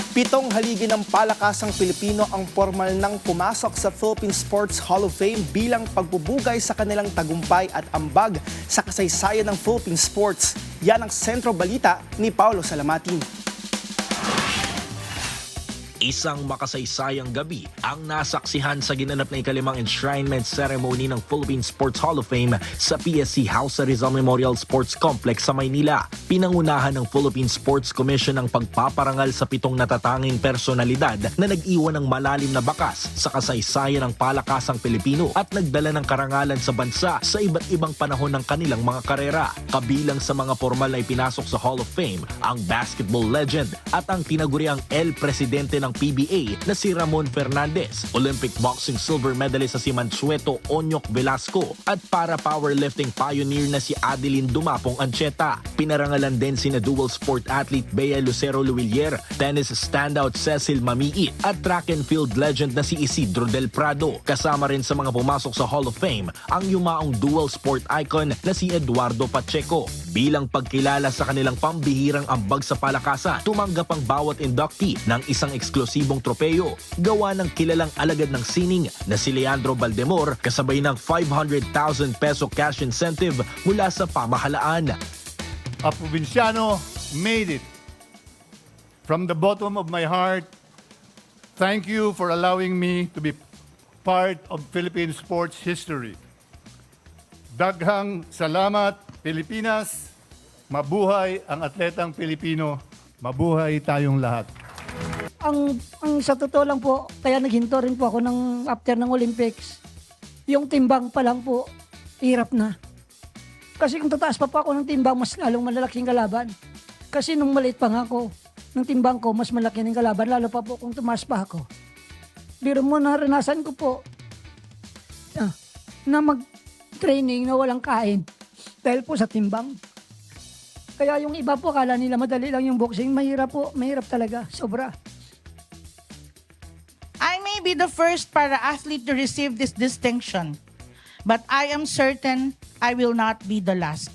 Pitong haligi ng palakasang Pilipino ang formal nang pumasok sa Philippine Sports Hall of Fame bilang pagbubugay sa kanilang tagumpay at ambag sa kasaysayan ng Philippine sports. Yan ang sentro balita ni Paulo Salamatin. Isang makasaysayang gabi ang nasaksihan sa ginanap na ikalimang enshrinement ceremony ng Philippine Sports Hall of Fame sa PSC House sa Rizal Memorial Sports Complex sa Maynila. Pinangunahan ng Philippine Sports Commission ang pagpaparangal sa 7 natatanging personalidad na nag-iwan ng malalim na bakas sa kasaysayan ng palakasang Pilipino at nagdala ng karangalan sa bansa sa iba't ibang panahon ng kanilang mga karera. Kabilang sa mga formal na ipinasok sa Hall of Fame ang basketball legend at ang tinaguriang El Presidente ng PBA na si Ramon Fernandez, Olympic boxing silver medalist na si Mansueto Onyok Velasco at para powerlifting pioneer na si Adeline Dumapong Ancheta. Pinarangalan din sina dual sport athlete Bea Lucero Luwilier, tennis standout Cecil Mamiit at track and field legend na si Isidro Del Prado. Kasama rin sa mga pumasok sa Hall of Fame ang yumaong dual sport icon na si Eduardo Pacheco. Bilang pagkilala sa kanilang pambihirang ambag sa palakasan, tumanggap ang bawat inductee ng isang eksklusibong tropeyo gawa ng kilalang alagad ng sining na si Leandro Baldemor kasabay ng 500,000 peso cash incentive mula sa pamahalaan. A Provinciano made it. From the bottom of my heart, thank you for allowing me to be part of Philippine sports history. Daghang salamat, Pilipinas. Mabuhay ang atletang Pilipino. Mabuhay tayong lahat. Ang sa totoo lang po, kaya naghinto rin po ako after ng Olympics. Yung timbang pa lang po, hirap na. Kasi kung tataas pa po ako ng timbang, mas lalong malalaking kalaban. Kasi nung maliit pa nga ako, ng timbang ko, mas malaki ng kalaban, lalo pa po kung tumaas pa ako. Biro mo, naranasan ko po na mag-training na walang kain dahil po sa timbang. Kaya yung iba po, kala nila madali lang yung boxing. Mahirap po, mahirap talaga, sobra. I may be the first para-athlete to receive this distinction, but I am certain I will not be the last.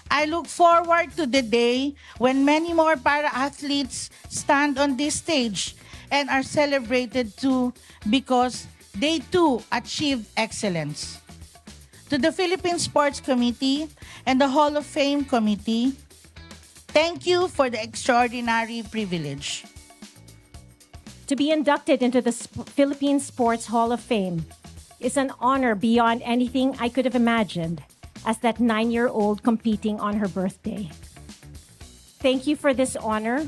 I look forward to the day when many more para-athletes stand on this stage and are celebrated too because they too achieved excellence. To the Philippine Sports Committee and the Hall of Fame Committee, thank you for the extraordinary privilege. To be inducted into the Philippine Sports Hall of Fame is an honor beyond anything I could have imagined as that 9-year-old competing on her birthday. Thank you for this honor.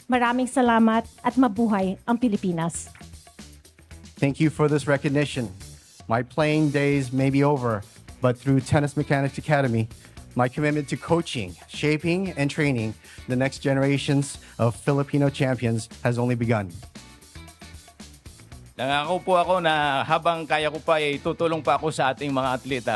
Maraming salamat at mabuhay ang Pilipinas. Thank you for this recognition. My playing days may be over, but through Tennis Mechanics Academy, my commitment to coaching, shaping, and training the next generations of Filipino champions has only begun. Nangako po ako na habang kaya ko pa ay tutulong pa ako sa ating mga atleta.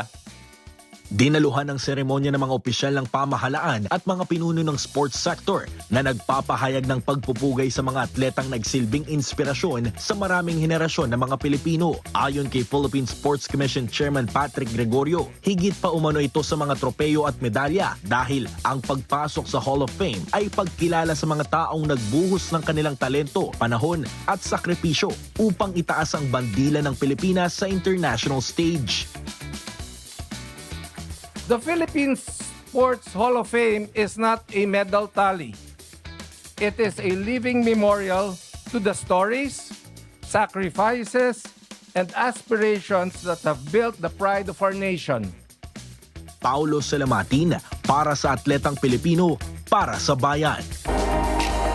Dinaluhan ng seremonya ng mga opisyal ng pamahalaan at mga pinuno ng sports sector na nagpapahayag ng pagpupugay sa mga atletang nagsilbing inspirasyon sa maraming henerasyon ng mga Pilipino. Ayon kay Philippine Sports Commission Chairman Patrick Gregorio, higit pa umano ito sa mga tropeyo at medalya dahil ang pagpasok sa Hall of Fame ay pagkilala sa mga taong nagbuhos ng kanilang talento, panahon at sakripisyo upang itaas ang bandila ng Pilipinas sa international stage. The Philippine Sports Hall of Fame is not a medal tally. It is a living memorial to the stories, sacrifices, and aspirations that have built the pride of our nation. Paulo Salamatin, para sa atletang Pilipino, para sa bayan.